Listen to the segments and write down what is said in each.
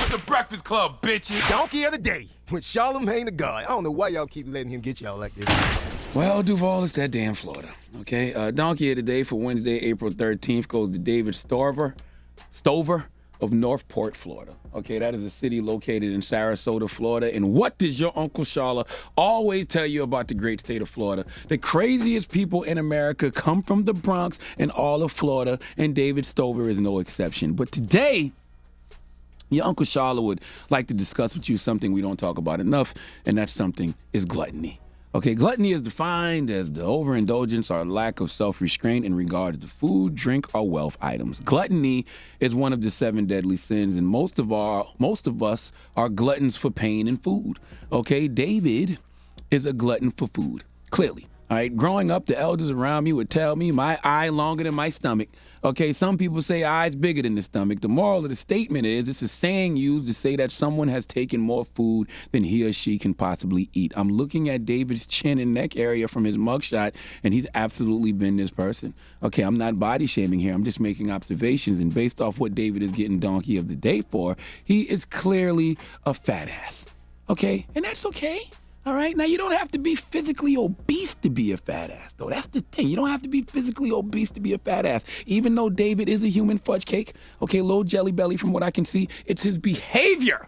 with the Breakfast Club, bitches. Donkey of the day with Charlamagne the God. I don't know why y'all keep letting him get y'all like this. Well, Duval, it's that damn Florida, okay? Donkey of the day for Wednesday, April 13th goes to David Stover of Northport, Florida. Okay, that is a city located in Sarasota, Florida. And what does your Uncle Charla always tell you about the great state of Florida? The craziest people in America come from the Bronx and all of Florida, and David Stover is no exception. But today, your Uncle Charla would like to discuss with you something we don't talk about enough, and that something is gluttony. Okay, gluttony is defined as the overindulgence or lack of self-restraint in regards to food, drink, or wealth items. Gluttony is one of the 7 deadly sins, and most of us are gluttons for pain and food. Okay, David is a glutton for food, clearly. All right, growing up, the elders around me would tell me my eye longer than my stomach. Okay, some people say eye's bigger than the stomach. The moral of the statement is it's a saying used to say that someone has taken more food than he or she can possibly eat. I'm looking at David's chin and neck area from his mugshot, and he's absolutely been this person. Okay, I'm not body shaming here. I'm just making observations, and based off what David is getting Donkey of the Day for, he is clearly a fat ass. Okay, and that's okay. All right, now you don't have to be physically obese to be a fat ass, though. That's the thing. You don't have to be physically obese to be a fat ass. Even though David is a human fudge cake, okay, low jelly belly from what I can see, it's his behavior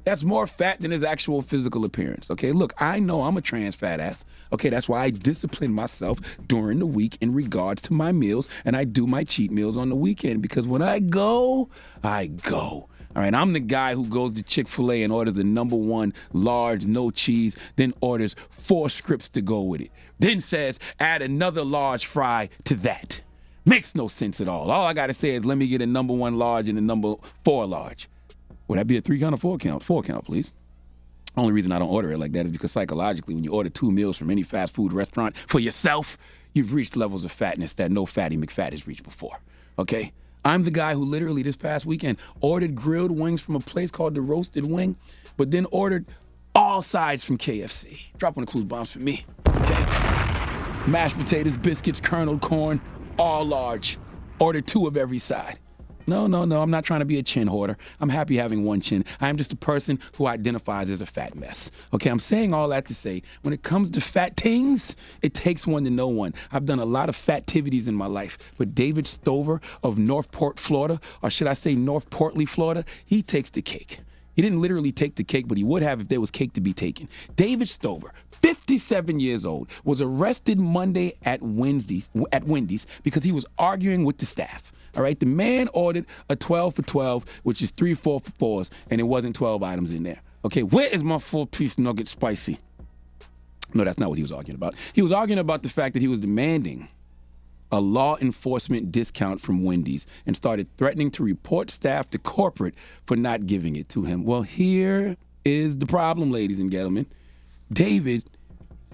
that's more fat than his actual physical appearance, okay? Look, I know I'm a trans fat ass, okay? That's why I discipline myself during the week in regards to my meals, and I do my cheat meals on the weekend because when I go, I go. All right, I'm the guy who goes to Chick-fil-A and orders the #1 large, no cheese, then orders 4 scripts to go with it. Then says, add another large fry to that. Makes no sense at all. All I got to say is, let me get a #1 large and a #4 large. Would that be a 3 count or 4 count? 4 count, please. Only reason I don't order it like that is because psychologically, when you order 2 meals from any fast food restaurant for yourself, you've reached levels of fatness that no fatty McFat has reached before, okay? I'm the guy who literally this past weekend ordered grilled wings from a place called The Roasted Wing, but then ordered all sides from KFC. Drop one of the clues bombs for me, okay? Mashed potatoes, biscuits, kernel corn, all large. Ordered 2 of every side. No, I'm not trying to be a chin hoarder. I'm happy having 1 chin. I am just a person who identifies as a fat mess. Okay, I'm saying all that to say, when it comes to fat things, it takes one to know one. I've done a lot of fativities in my life, but David Stover of Northport, Florida, or should I say North Portly, Florida, he takes the cake. He didn't literally take the cake, but he would have if there was cake to be taken. David Stover, 57 years old, was arrested Monday at Wendy's because he was arguing with the staff. All right, the man ordered a 12 for 12, which is 3 4 for 4s, and it wasn't 12 items in there. Okay, where is my 4-piece nugget spicy? No, that's not what he was arguing about. He was arguing about the fact that he was demanding a law enforcement discount from Wendy's and started threatening to report staff to corporate for not giving it to him. Well, here is the problem, ladies and gentlemen. David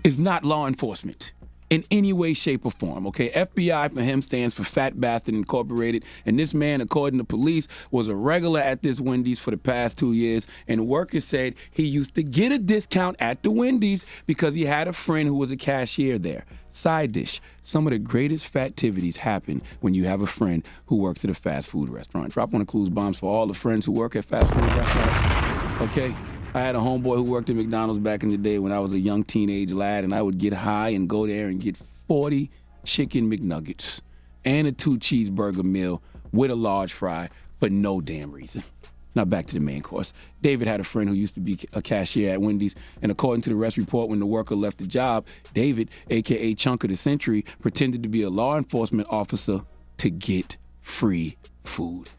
is not law enforcement in any way, shape, or form, okay? FBI for him stands for Fat Bastard Incorporated, and this man, according to police, was a regular at this Wendy's for the past 2 years, and workers said he used to get a discount at the Wendy's because he had a friend who was a cashier there. Side dish, some of the greatest fativities happen when you have a friend who works at a fast food restaurant. Drop one of clues bombs for all the friends who work at fast food restaurants, okay? I had a homeboy who worked at McDonald's back in the day when I was a young teenage lad, and I would get high and go there and get 40 chicken McNuggets and a 2 cheeseburger meal with a large fry for no damn reason. Now back to the main course. David had a friend who used to be a cashier at Wendy's, and according to the arrest report, when the worker left the job, David, a.k.a. Chunk of the Century, pretended to be a law enforcement officer to get free food.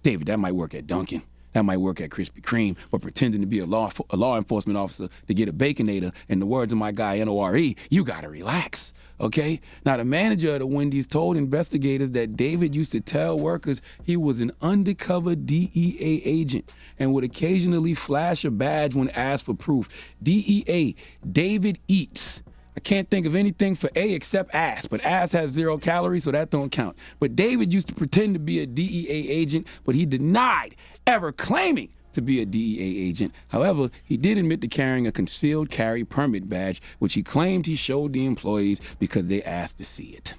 David, that might work at Dunkin'. That might work at Krispy Kreme, but pretending to be a law enforcement officer to get a Baconator, in the words of my guy N.O.R.E., you gotta relax, okay? Now, the manager of the Wendy's told investigators that David used to tell workers he was an undercover DEA agent and would occasionally flash a badge when asked for proof. DEA, David Eats. I can't think of anything for A except ass, but ass has 0 calories, so that don't count. But David used to pretend to be a DEA agent, but he denied ever claiming to be a DEA agent. However, he did admit to carrying a concealed carry permit badge, which he claimed he showed the employees because they asked to see it.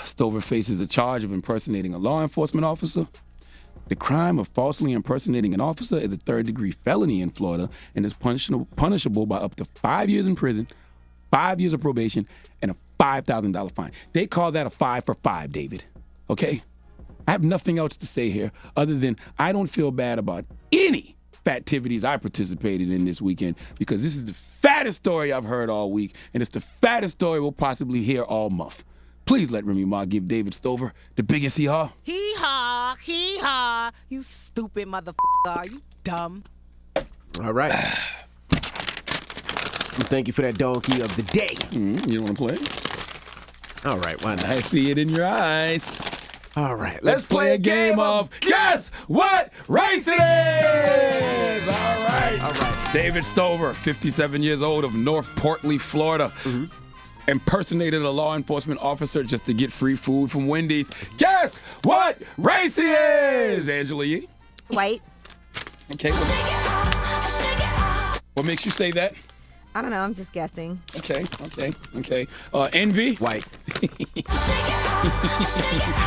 Stover faces a charge of impersonating a law enforcement officer. The crime of falsely impersonating an officer is a third-degree felony in Florida and is punishable by up to 5 years in prison, 5 years of probation, and a $5,000 fine. They call that a 5 for 5, David. Okay? I have nothing else to say here other than I don't feel bad about any fattivities I participated in this weekend because this is the fattest story I've heard all week, and it's the fattest story we'll possibly hear all month. Please let Remy Ma give David Stover the biggest hee-haw. Hee-haw, hee-haw. You stupid motherfucker. You dumb. All right. Thank you for that donkey of the day. You don't want to play? All right, why not? I see it in your eyes. All right, Let's play a game of Guess What Race It Is! All right. All right. David Stover, 57 years old, of North Portland, Florida. Impersonated a law enforcement officer just to get free food from Wendy's. Guess what race he is? Angela Yee. White. Okay. What makes you say that? I don't know. I'm just guessing. Okay. Envy. White.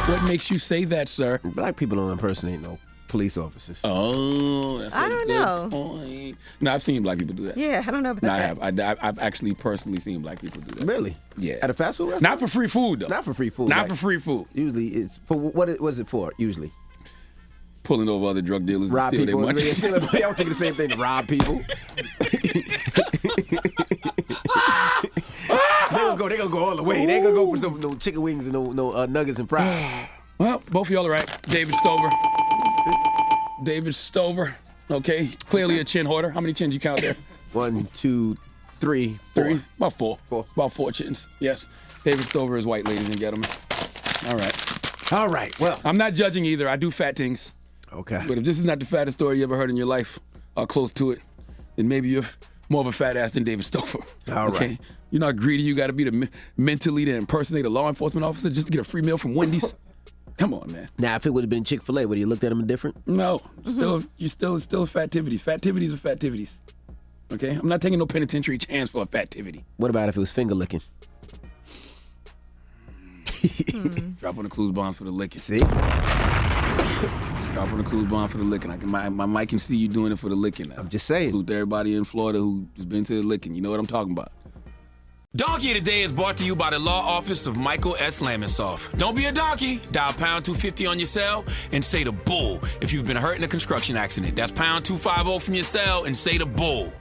What makes you say that, sir? Black people don't impersonate no police officers. Oh, that's I a don't good know. point. No, I've seen black people do that. Yeah, I don't know about No, I that. have. I've actually personally seen black people do that. Really? Yeah. At a fast food restaurant? Not for free food, though. Not for free food. Not like, for free food. Usually it's for what was it for? Usually Pulling over other drug dealers rob to steal their people. money. I don't think the same thing to rob people. They gonna go all the way. They ain't gonna go for no chicken wings and no nuggets and fries. Well, both of y'all are right. David Stover. Okay. Clearly a chin hoarder. How many chins you count there? 1, 2, 3, 4. Three? About four. Four. About 4 chins. Yes. David Stover is white, ladies and gentlemen. All right. All right. Well. I'm not judging either. I do fat things. Okay. But if this is not the fattest story you ever heard in your life, or close to it, then maybe you're more of a fat ass than David Stover. All okay? right. You're not greedy. You got to be mentally to impersonate a law enforcement officer just to get a free meal from Wendy's. Come on, man. Now, if it would have been Chick-fil-A, would you looked at him different? No, you're still fattivities. Fattivities are fattivities. Okay, I'm not taking no penitentiary chance for a fattivity. What about if it was finger licking? Drop on the clues bombs for the licking. See? Drop on the clues bomb for the licking. My mic can see you doing it for the licking now. I'm just saying. Salute to everybody in Florida who's been to the licking. You know what I'm talking about. Donkey of the Day is brought to you by the law office of Michael S. Lamonsoff. Don't be a donkey. Dial pound 250 on your cell and say the bull if you've been hurt in a construction accident. That's pound 250 from your cell and say the bull.